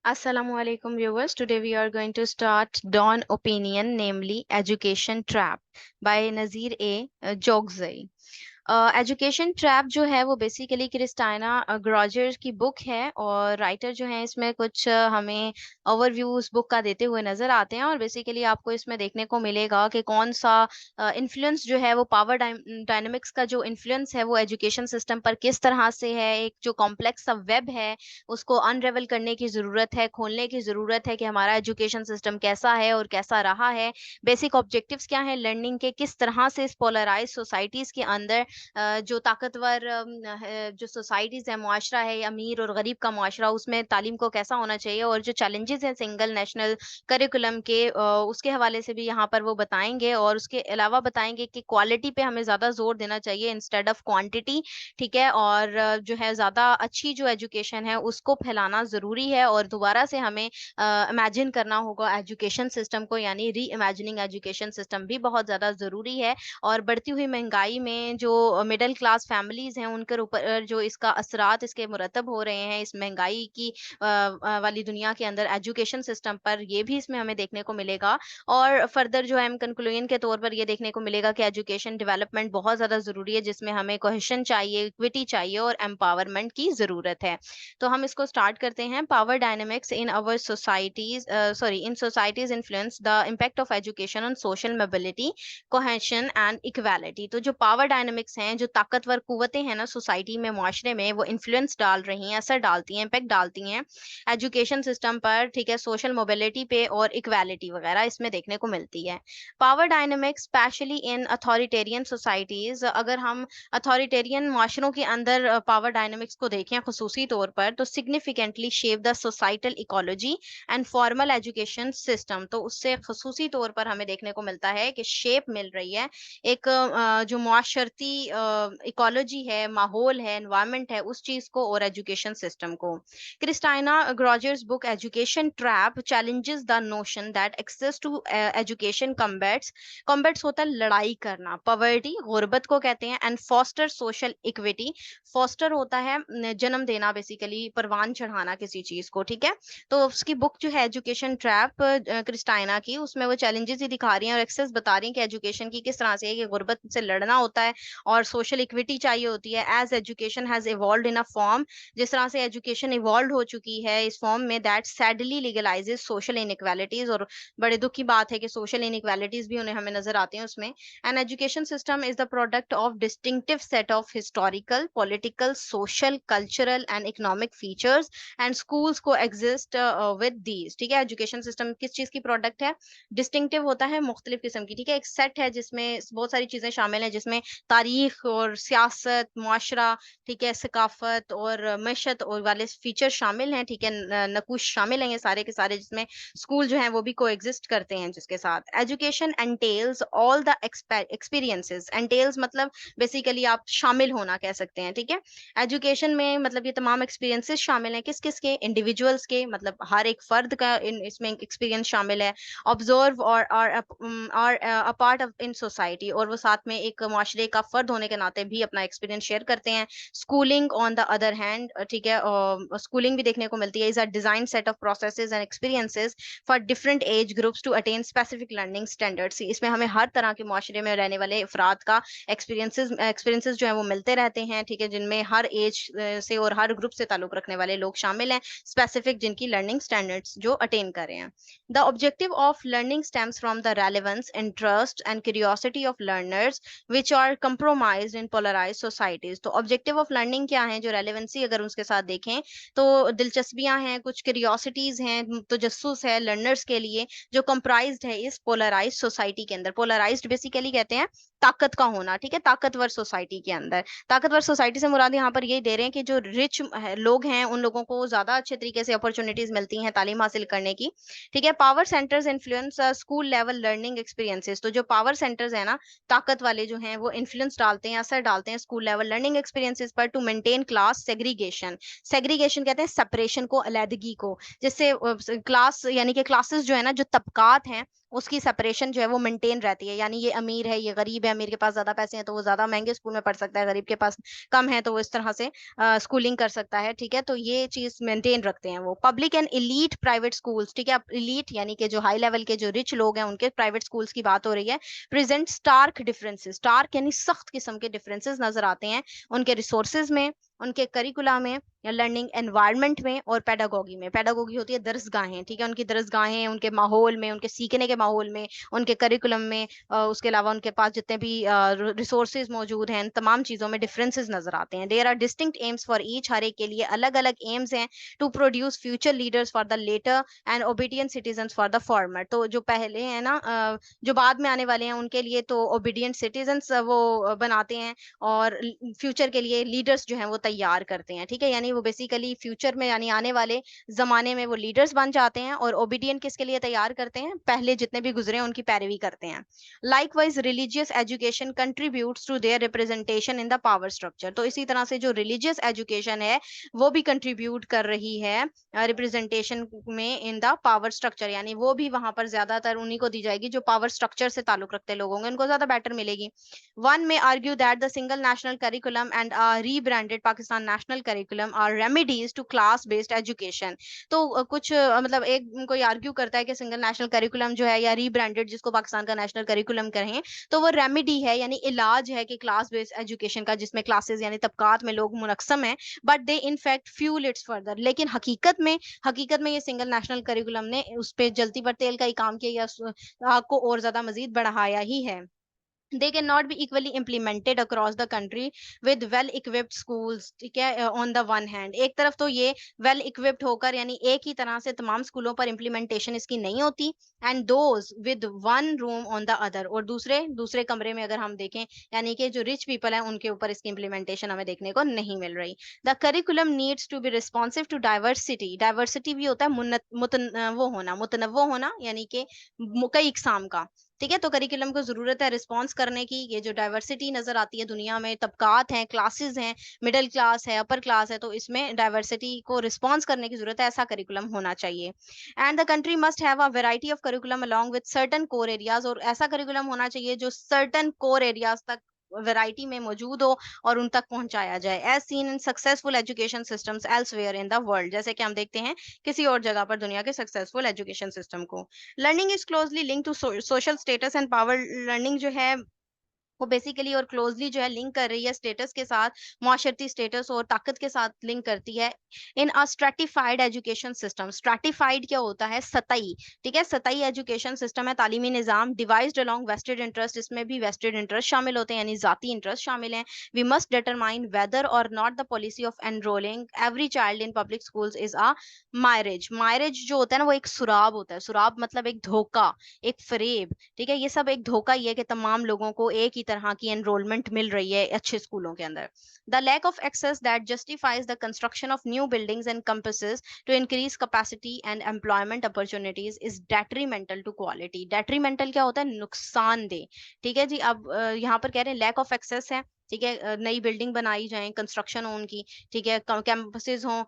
Assalamu alaikum viewers. Today we are going to start Dawn Opinion, namely Education Trap by Nazir A. Jogzai. Education trap जो है वो basically क्रिस्टाइना ग्रॉजर की book है और writer जो है इसमें कुछ हमें ओवरव्यू उस बुक का देते हुए नजर आते हैं और बेसिकली आपको इसमें देखने को मिलेगा कि कौन सा इन्फ्लुएंस जो है वो पावर डायनेमिक्स का जो इन्फ्लुएंस है वो एजुकेशन सिस्टम पर किस तरह से है। एक जो कॉम्प्लेक्स सा वेब है उसको अनरेवल करने की जरूरत है, खोलने की जरूरत है कि हमारा एजुकेशन सिस्टम कैसा है और कैसा रहा है। बेसिक ऑब्जेक्टिव्स क्या है लर्निंग के, किस तरह से इस पोलराइज सोसाइटीज के अंदर जो ताकतवर जो सोसाइटीज है, मुआशरा है, अमीर और गरीब का मुआशरा, उसमें तालीम को कैसा होना चाहिए और जो चैलेंजेस हैं सिंगल नेशनल करिकुलम के, उसके हवाले से भी यहाँ पर वो बताएंगे और उसके अलावा बताएंगे कि क्वालिटी पे हमें ज़्यादा जोर देना चाहिए इंस्टेड ऑफ क्वांटिटी। ठीक है। और जो है ज़्यादा अच्छी जो एजुकेशन है उसको फैलाना ज़रूरी है और दोबारा से हमें इमेजिन करना होगा एजुकेशन सिस्टम को, यानी री इमेजिनिंग एजुकेशन सिस्टम भी बहुत ज़्यादा ज़रूरी है। और बढ़ती हुई महंगाई में जो मिडिल क्लास फैमिलीज हैं उनके ऊपर जो इसका असरात इसके मुरतब हो रहे हैं इस महंगाई की वाली दुनिया के अंदर एजुकेशन सिस्टम पर, ये भी इसमें हमें देखने को मिलेगा। और फर्दर जो है हम कंक्लूजन के तौर पर ये देखने को मिलेगा कि एजुकेशन डेवलपमेंट बहुत ज़्यादा ज़रूरी है जिसमें हमें कोहेशन चाहिए, इक्विटी चाहिए और एम्पावरमेंट की ज़रूरत है। तो हम इसको स्टार्ट करते हैं। Power dynamics in our societies, sorry in societies influence the impact of education on social mobility, cohesion and equality. तो जो पावर डायनामिक्स हैं, जो ताकतवर कुव्वतें हैं ना सोसाइटी में, मुआशरे में, वो इन्फ्लुएंस डाल रही हैं, असर डालती हैं, इम्पैक्ट डालती हैं एजुकेशन सिस्टम पर। ठीक है। सोशल मोबिलिटी पे और इक्वालिटी वगैरह इसमें देखने को मिलती है। Power dynamics specially in authoritarian societies, अगर हम अथॉरिटेरियन मुआशरों के अंदर पावर डायनामिक्स को देखें खसूसी तौर पर, तो significantly shape the societal ecology and formal education system. तो उससे खसूसी तौर पर हमें देखने को मिलता है कि शेप मिल रही है एक जो मुआशरती इकोलॉजी है, माहौल है, एनवायरनमेंट है, उस चीज को और एजुकेशन सिस्टम को। Christina Grosser's book education trap challenges the notion that access to education combats होता है लड़ाई करना, पॉवर्टी गुर्बत को कहते हैं, and foster social equity. Foster होता है जन्म देना, बेसिकली परवान चढ़ाना किसी चीज को। ठीक है। तो उसकी बुक जो है एजुकेशन ट्रैप क्रिस्टाइना की, उसमें वो चैलेंजेस ही दिखा रही हैं और एक्सेस बता रही हैं कि एजुकेशन की किस तरह से है कि गुर्बत से लड़ना होता है और सोशल इक्विटी चाहिए होती है। As education has evolved in a form, जिस तरह से एजुकेशन इवॉल्व हो चुकी है इस फॉर्म में, दैट सैडली लीगलाइजेस सोशल इनइक्वालिटीज। और बड़े दुख की बात है कि सोशल इनइक्वालिटीज भी उन्हें हमें नजर आती हैं उसमें। An education system is the product of distinctive set of historical, political, social, cultural and economic features and schools को एग्जिस्ट विद दीज। ठीक है। एजुकेशन सिस्टम किस चीज की प्रोडक्ट है? डिस्टिंक्टिव होता है मुख्तलिफ किस्म की। ठीक है। एक सेट है जिसमें बहुत सारी चीजें शामिल हैं, जिसमें तारीख और सियासत, मुआशरा, ठीक है, सकाफत और मैशत और वाले फीचर शामिल हैं। ठीक है। नकुश शामिल हैं ये सारे के सारे, जिसमें स्कूल जो है वो भी को एग्जिस्ट करते हैं जिसके साथ। Education एंटेल्स all the experiences. एंटेल्स मतलब बेसिकली आप शामिल होना कह सकते हैं। ठीक है। एजुकेशन में मतलब ये तमाम एक्सपीरियंसेस शामिल हैं, किस किस के? इंडिविजुअल्स के, मतलब हर एक फर्द का इसमें एक्सपीरियंस शामिल है। ऑब्जर्व और a part of in society, और वो साथ में एक मुआशरे का फर्द होने के नाते भी अपना एक्सपीरियंस शेयर करते हैं। Schooling on the other hand, ठीक है, स्कूलिंग भी देखने को मिलती है, is a design set of processes and experiences for different age groups to attain specific learning standards. इसमें हमें हर तरह के मुआशरे में रहने वाले अफराद का एक्सपीरियंसेस जो है वो मिलते रहते हैं। ठीक है। जिनमें हर एज से और हर ग्रुप से ताल्लुक रखने वाले लोग शामिल हैं, स्पेसिफिक जिनकी लर्निंग स्टैंडर्ड्स जो अटेन कर रहे हैं। The objective of learning stems from the relevance, interest and curiosity of learners which are compromised in polarised societies. तो ऑब्जेक्टिव ऑफ लर्निंग क्या है? जो रेलेवेंसी अगर उसके साथ देखें तो दिलचस्पियां हैं, कुछ क्यूरियोसिटीज हैं, तो जस्सूस है लर्नर्स के लिए, जो कंप्राइज्ड है इस पोलराइज्ड सोसाइटी के अंदर। पोलराइज्ड बेसिकली कहते हैं ताकत का होना। ठीक है। ताकतवर सोसाइटी के अंदर, ताकतवर सोसाइटी से मुराद यहाँ पर ये दे रहे हैं कि जो रिच लोग हैं उन लोगों को ज्यादा अच्छे तरीके से अपॉर्चुनिटीज मिलती हैं तालीम हासिल करने की। ठीक है। Power centres influence school level learning experiences. तो जो पावर सेंटर्स है ना, ताकत वाले जो हैं, वो इन्फ्लुएंस डालते हैं, असर डालते हैं स्कूल लेवल लर्निंग एक्सपीरियंसेस पर, to maintain class segregation. Segregation कहते हैं सेपरेशन को, अलहदगी को, जिससे क्लास यानी कि क्लासेस जो है ना, जो तबकात हैं उसकी सेपरेशन जो है वो मेंटेन रहती है, यानी ये अमीर है, ये गरीब है, अमीर के पास ज्यादा पैसे हैं तो वो ज्यादा महंगे स्कूल में पढ़ सकता है, गरीब के पास कम है तो वो इस तरह से स्कूलिंग कर सकता है। ठीक है, तो ये चीज मेंटेन रखते हैं वो। Public and elite private schools, ठीक है, अब इलीट यानी कि जो हाई लेवल के जो रिच लोग हैं उनके प्राइवेट स्कूल्स की बात हो रही है। प्रेजेंट स्टार्क डिफरेंसेस, स्टार्क यानी सख्त किस्म के डिफरेंसेस नजर आते हैं उनके रिसोर्सेज में, उनके करिकुला में, या लर्निंग एनवायरनमेंट में और पेडागोगी में। पेडागोगी होती है दरसगाहें, ठीक है, उनकी दरसगाहें, उनके माहौल में, उनके सीखने के माहौल में, उनके करिकुलम में, उसके अलावा उनके पास जितने भी रिसोर्सेज मौजूद हैं, इन तमाम चीजों में डिफरेंसेस नजर आते हैं। There are distinct aims for each, हर एक के लिए अलग अलग एम्स हैं। To produce future leaders for the latter and obedient citizen for the former, तो जो पहले है ना, जो बाद में आने वाले हैं उनके लिए तो ओबीडियंट सिटीजन वो बनाते हैं, और फ्यूचर के लिए लीडर्स जो हैं वो तैयार करते हैं। ठीक है, यानी वो बेसिकली फ्यूचर में यानी आने वाले जमाने में वो लीडर्स बन जाते हैं, और ओबीडियंट किसके लिए तैयार करते हैं, पहले जितने भी गुजरे हैं उनकी पैरवी करते हैं। Likewise religious education contributes to their representation in the power structure, तो इसी तरह से जो रिलीजियस एजुकेशन है वो भी कंट्रीब्यूट कर रही है रिप्रेजेंटेशन में इन द पावर स्ट्रक्चर, यानी वो भी वहां पर ज्यादातर उन्हीं को दी जाएगी जो पावर स्ट्रक्चर से ताल्लुक रखते लोग होंगे, उनको ज्यादा बेटर मिलेगी। One may argue that the single national curriculum and a rebranded Pakistan national curriculum are remedies to class-based education. तो कुछ मतलब एक कोई आर्ग्यू करता है कि सिंगल नेशनल करिकुलम जो है या रीब्रांडेड जिसको पाकिस्तान का नेशनल करिकुलम करें, तो वो रेमेडी है यानी इलाज है कि क्लास बेस्ड एजुकेशन का, जिसमें क्लासेस यानी तबकात में लोग मुनक्सम हैं, but they in fact fuel it's further. लेकिन हकीकत में ये सिंगल नेशनल करिकुलम ने उस पे जलती पर तेल का ही काम किया, या आग को और ज्यादा मजीद बढ़ाया ही है। they cannot be equally implemented across the country with well equipped schools, ठीक है, on the one hand एक तरफ तो ये well equipped होकर यानी एक ही तरह से तमाम स्कूलों पर implementation इसकी नहीं होती, and those with one room on the other, और दूसरे दूसरे कमरे में अगर हम देखें यानी कि जो rich people हैं उनके ऊपर इसकी implementation हमें देखने को नहीं मिल रही। the curriculum needs to be responsive to diversity भी होता है वो होना, मुतनव्वो होना, यानी कि कई इकसाम का। ठीक है, तो करिकुलम को जरूरत है रिस्पॉन्स करने की, ये जो डाइवर्सिटी नजर आती है दुनिया में, तबकात हैं, क्लासेस हैं, मिडिल क्लास है, अपर क्लास है, तो इसमें डाइवर्सिटी को रिस्पॉन्स करने की जरूरत है, ऐसा करिकुलम होना चाहिए। And the country must have a variety of curriculum along with certain core areas, और ऐसा करिकुलम होना चाहिए जो सर्टेन कोर एरियाज तक वैरायटी में मौजूद हो और उन तक पहुंचाया जाए, as seen in successful education systems elsewhere in the world, जैसे कि हम देखते हैं किसी और जगह पर दुनिया के सक्सेसफुल एजुकेशन सिस्टम को। Learning is closely link to social status and power, learning जो है वो बेसिकली और क्लोजली जो है लिंक कर रही है स्टेटस के साथ, माशरती स्टेटस और ताकत के साथ लिंक करती है। इन अ स्ट्रेटिफाइड एजुकेशन सिस्टम, स्ट्रेटिफाइड क्या होता है, सतही, ठीक है, सतही एजुकेशन सिस्टम है, तालीमी निज़ाम डिवाइज्ड अलोंग वेस्टेड इंटरेस्ट, इसमें भी वेस्टेड इंटरेस्ट शामिल होते हैं यानी जाती इंटरेस्ट शामिल हैं। We must determine whether or not the policy of enrolling every child in public schools is a mirage. Mirage जो होता है ना वो एक सुराब होता है, सुराब मतलब एक धोखा, एक फरेब, ठीक है, ये सब एक धोखा ही है कि तमाम लोगों को एक ही तरह की एनरोलमेंट मिल रही है अच्छे स्कूलों के अंदर। The lack of access that justifies the construction of new buildings and campuses to increase capacity and employment opportunities is detrimental to quality. Detrimental क्या होता है, नुकसानदेह। ठीक है जी, अब यहाँ पर कह रहे हैं लैक ऑफ एक्सेस है, ठीक है, नई बिल्डिंग बनाई जाए, कंस्ट्रक्शन हो उनकी, ठीक है, कैंपसेस हों,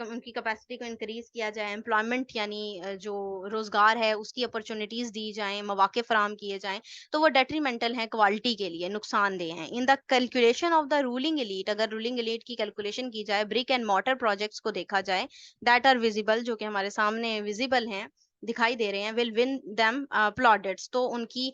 उनकी कैपेसिटी को इंक्रीज किया जाए, एम्प्लॉयमेंट यानी जो रोजगार है उसकी अपॉर्चुनिटीज दी जाएं, मौके फराम किए जाएं, तो वो डेट्रीमेंटल है क्वालिटी के लिए, नुकसानदेह हैं। In the calculation of the ruling elite, अगर रूलिंग एलीट की कैलकुलेशन की जाए, ब्रिक एंड मॉर्टर प्रोजेक्ट्स को देखा जाए, दैट आर विजिबल, जो कि हमारे सामने विजिबल हैं, दिखाई दे रहे हैं, विल विन देम प्लॉडेट्स, तो उनकी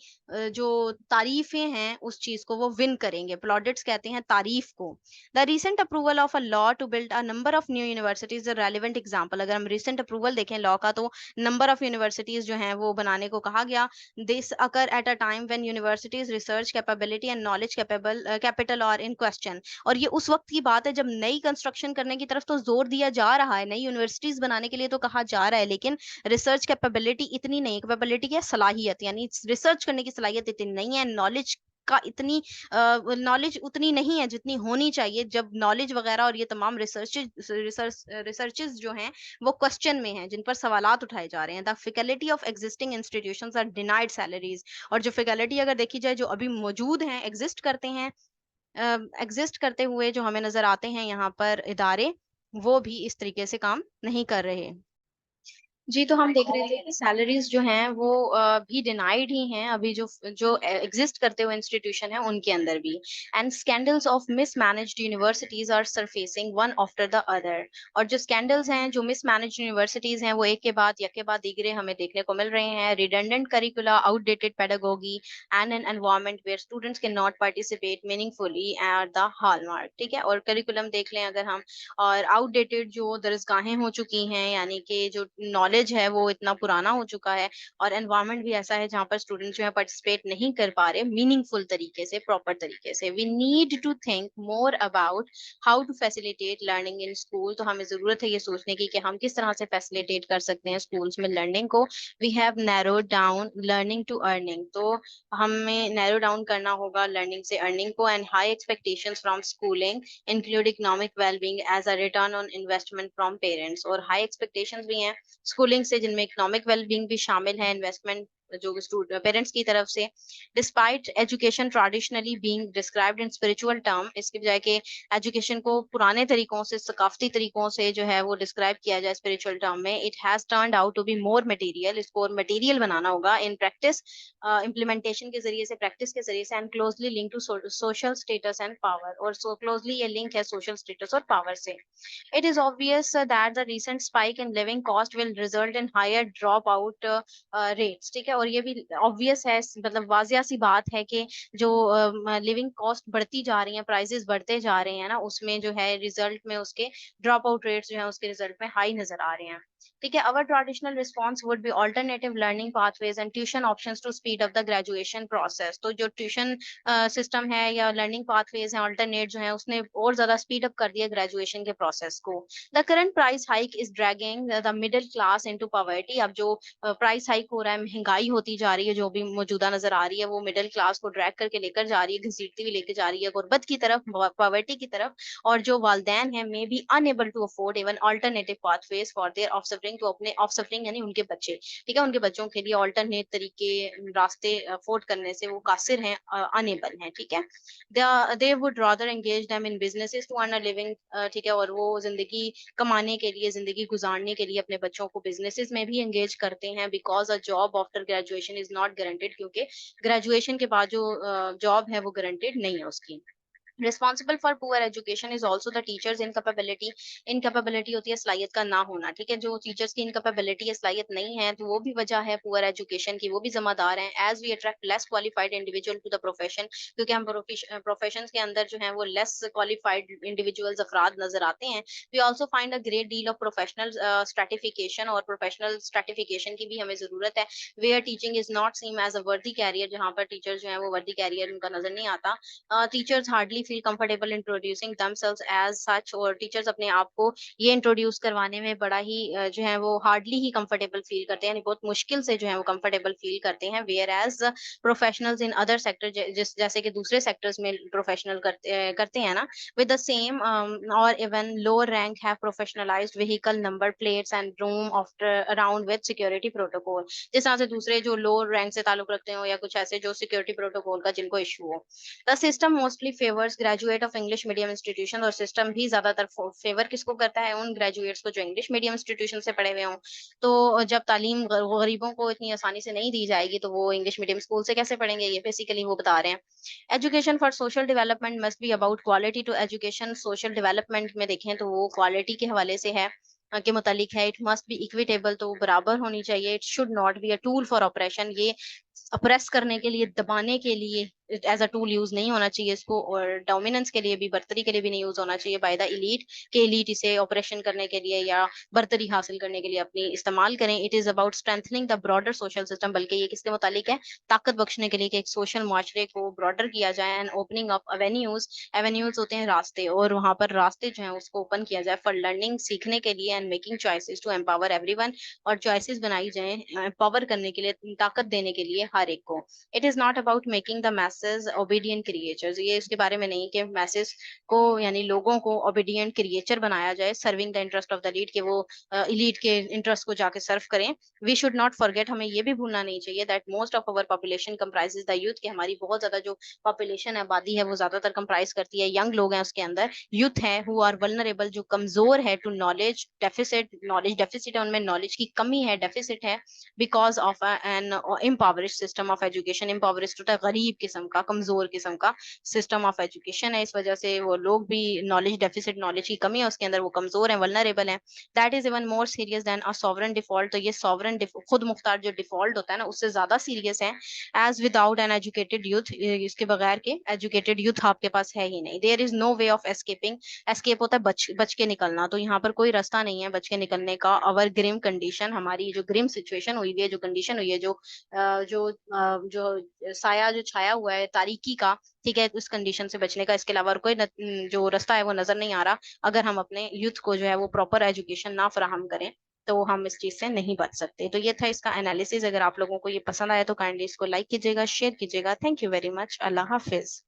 जो तारीफें हैं उस चीज को वो विन करेंगे, प्लॉडेट्स कहते हैं तारीफ को। The recent approval of a law to build a number of new universities relevant example, अगर हम रिसेंट अप्रूवल देखें लॉ का, तो नंबर ऑफ यूनिवर्सिटीज जो हैं वो बनाने को कहा गया। This occur at a time when universities research capability and knowledge capital और इन क्वेश्चन, और ये उस वक्त की बात है जब नई कंस्ट्रक्शन करने की तरफ तो जोर दिया जा रहा है, नई यूनिवर्सिटीज बनाने के लिए तो कहा जा रहा है, लेकिन रिसर्च कैपेबिलिटी इतनी नहीं, कैपेबिलिटी क्या, सलाहियत, यानी रिसर्च करने की सलाहियत इतनी नहीं है, नॉलेज का इतनी नॉलेज उतनी नहीं है जितनी होनी चाहिए, जब नॉलेज वगैरह और ये तमाम रिसर्चेस जो हैं वो क्वेश्चन में हैं, जिन पर सवालात उठाए जा रहे हैं। The faculty of existing institutions are denied salaries, और जो फैकल्टी अगर देखी जाए जो अभी मौजूद हैं, एग्जिस्ट करते हुए जो हमें नजर आते हैं यहाँ पर इदारे, वो भी इस तरीके से काम नहीं कर रहे। जी, तो हम देख रहे थे कि सैलरीज जो हैं वो भी डिनाइड ही हैं अभी जो जो एग्जिस्ट करते हुए इंस्टीट्यूशन है उनके अंदर भी। And scandals of mismanaged universities are surfacing one after the other. और जो स्कैंडल्स हैं, जो मिसमैनेज्ड यूनिवर्सिटीज हैं, वो एक के बाद दीगरे हमें देखने को मिल रहे हैं। Redundant curricula, outdated pedagogy and an environment where students can not participate meaningfully at the hallmark. ठीक है, और करिकुलम देख लें अगर हम, और आउटडेटेड जो दरसगाहें हो चुकी हैं, यानी कि जो नॉलेज है वो इतना पुराना हो चुका है, और एनवायरनमेंट भी ऐसा है जहाँ पर स्टूडेंट्स जो है पार्टिसिपेट नहीं कर पा रहे मीनिंगफुल तरीके से, प्रॉपर तरीके से। We need to think more about how to facilitate learning in school. तो हमें जरूरत है ये सोचने की कि हम किस तरह से फैसिलिटेट कर सकते हैं स्कूल्स में लर्निंग को। We have narrowed down learning to earning. तो हमें नैरो डाउन करना होगा लर्निंग से अर्निंग को। And high expectations from schooling include economic wellbeing as a return on investment from parents. और हाई एक्सपेक्टेशंस भी हैं स्कूलिंग से, जिनमें इकोनॉमिक वेलबींग भी शामिल है, इन्वेस्टमेंट जो पेरेंट्स की तरफ से। Despite education traditionally being described in spiritual term, इसके बजाय के एजुकेशन को पुराने तरीकों से, सकाफती तरीकों से जो है वो डिस्क्राइब किया जाए स्पिरिचुअल टर्म में, it has turned out to be more material. इसको और मटेरियल बनाना होगा इन प्रैक्टिस, इम्प्लीमेंटेशन के जरिए से, प्रैक्टिस के जरिए से। And closely link to social status and power, और सो क्लोजली ये लिंक है सोशल स्टेटस और पावर से। It is obvious that the recent spike in living cost will result in higher dropout rates। ठीक है, और ये भी obvious है, मतलब वाजिया सी बात है कि जो लिविंग कॉस्ट बढ़ती जा रही है, प्राइसेस बढ़ते जा रहे हैं ना, उसमें जो है रिजल्ट में उसके ड्रॉप आउट रेट्स जो है उसके रिजल्ट में हाई नजर आ रहे हैं। ठीक है, our traditional response would be alternative learning pathways and tuition options to speed up the graduation process। तो जो ट्यूशन सिस्टम है या लर्निंग पाथवेज है अल्टरनेट जो है, उसने और ज्यादा स्पीड अप कर दिया ग्रेजुएशन के प्रोसेस को। The current price hike is dragging the middle class into poverty. अब जो प्राइस हाइक हो रहा है, महंगाई होती जा रही है जो भी मौजूदा नजर आ रही है, वो मिडिल क्लास को ड्रैग करके लेकर जा रही है, घसीटती हुई लेकर जा रही है गुर्बत की तरफ, पॉवर्टी की तरफ। और जो वालदैन है may be unable to afford even alternative pathways for their offspring, तो अपने ऑफस्प्रिंग यानी उनके बच्चे, ठीक है, उनके बच्चों के लिए अल्टरनेट तरीके, रास्ते अफोर्ड करने से वो कासिर हैं, अनेबल हैं। ठीक है, they would rather engage them in businesses to earn a living. ठीक है, और वो जिंदगी कमाने के लिए, जिंदगी गुजारने के लिए अपने बच्चों को बिजनेसेस में भी एंगेज करते हैं। Because a job after graduation is not guaranteed, क्योंकि ग्रेजुएशन के बाद जो जॉब है वो गारंटेड नहीं है उसकी। Responsible for poor education is also the teachers incapability. Incapability होती है सलाहियत का ना होना। ठीक है, जो टीचर्स की इनकैपेबिलिटी है, सलाहियत नहीं है, तो वो भी वजह है पुअर एजुकेशन की, वो भी जिम्मेदार हैं। As we attract less qualified individual to the profession, क्योंकि हम प्रोफेशन के अंदर जो है वो लेस क्वालिफाइड इंडिविजुअल्स, अफराद नजर आते हैं। We also find a great deal of professional stratification, और प्रोफेशनल स्ट्रेटिफिकेशन की भी हमें जरूरत है। Where teaching is not seem as a worthy career, जहाँ पर टीचर्स जो है वो वर्दी कैरियर उनका नजर नहीं आता। Teachers hardly feel comfortable introducing themselves as such, और टीचर्स अपने आप को ये इंट्रोड्यूस करवाने में बड़ा ही जो है वो हार्डली ही कंफर्टेबल फील करते हैं, यानी बहुत मुश्किल से जो है वो कंफर्टेबल फील करते हैं। Where as professionals in other sector, जैसे कि दूसरे सेक्टर्स में प्रोफेशनल करते हैं ना, with the same or even lower rank have professionalized vehicle number plates and room after around with security protocol. जिस तरह से दूसरे जो लोअर रैंक से ताल्लुक रखते हो, या कुछ ऐसे जो सिक्योरिटी प्रोटोकॉल का जिनको इशू हो। The system mostly favours graduate of English medium institution, और सिस्टम भी ज्यादातर फेवर किसको करता है, उन ग्रेजुएट्स को जो इंग्लिश मीडियम इंस्टीट्यूशन से पढ़े हुए हों। तो जब तालीम गरीबों को इतनी आसानी से नहीं दी जाएगी, तो वो इंग्लिश मीडियम स्कूल से कैसे पढ़ेंगे, ये बेसिकली वो बता रहे हैं। Education for social development must be about quality to education. Social development में देखें तो वो क्वालिटी के हवाले से है, के मुतालिक है। इट मस्ट बी इक्विटेबल, तो बराबर होनी चाहिए। It should not be a tool for operation, ये अप्रेस करने के लिए, दबाने के लिए एज अ टूल यूज नहीं होना चाहिए इसको, और डोमिनेंस के लिए भी, बर्तरी के लिए भी नहीं यूज होना चाहिए बाय द इलीट, के इलीट इसे ऑपरेशन करने के लिए या बर्तरी हासिल करने के लिए अपनी इस्तेमाल करें। It is about strengthening the broader social system, बल्कि ये किसके मुतालिक है, ताकत बख्शने के लिए कि एक सोशल माशरे को ब्रॉडर किया जाए। And opening up avenues, avenues होते हैं रास्ते, और वहां पर रास्ते जो है उसको ओपन किया जाए फॉर लर्निंग, सीखने के लिए। And making choices to empower everyone, और चॉइसेस बनाई जाए एम्पावर करने के लिए, ताकत देने के लिए चाहिए हर एक को। It is not about making the message obedient creatures, ये इसके बारे में नहीं कि मैसेज को यानी लोगों को ओबीडियंट क्रिएचर बनाया जाए, serving the interest of the lead, कि वो इलीट के इंटरेस्ट को जाके सर्व करें। वी शुड नॉट फॉरगेट, हमें ये भी भूलना नहीं चाहिए that most of our population comprises the youth, कि हमारी बहुत ज्यादा जो पॉपुलेशन है, आबादी है, वो ज्यादातर कंप्राइज करती है यंग लोग हैं, उसके अंदर यूथ है, हु आर वल्नरेबल, जो कमजोर है टू नॉलेज डेफिसिट है उनमें, नॉलेज की कमी है, डेफिसिट है, because of an impoverish system of education. Impoverish होता है गरीब किस्म का, कमजोर किस्म का सिस्टम ऑफ एजुकेशन है, इस वजह से वो लोग भी नॉलेज डेफिसिट, नॉलेज की कमी है उसके अंदर, वो कमजोर है, वल्नरेबल है। That is even more serious than a sovereign default, तो ये सॉवरन खुद मुख्तार जो डिफॉल्ट होता है ना, उससे ज्यादा सीरियस है। As without an educated youth, इसके बगैर के एजुकेटेड यूथ आपके पास है ही नहीं। There is no way of escaping, escape होता है बच बच के निकलना, तो यहाँ पर कोई रास्ता नहीं है बच के निकलने का। अवर ग्रिम कंडीशन, हमारी जो ग्रिम सिचुएशन हुई है, जो कंडीशन हुई है, जो साया जो छाया हुआ है तारीकी का, ठीक है, उस कंडीशन से बचने का इसके अलावा और कोई जो रास्ता है वो नजर नहीं आ रहा। अगर हम अपने यूथ को जो है वो प्रॉपर एजुकेशन ना फराहम करें, तो हम इस चीज से नहीं बच सकते। तो ये था इसका एनालिसिस। अगर आप लोगों को ये पसंद आया तो काइंडली इसको लाइक कीजिएगा, शेयर कीजिएगा। Thank you very much. Allah Hafiz.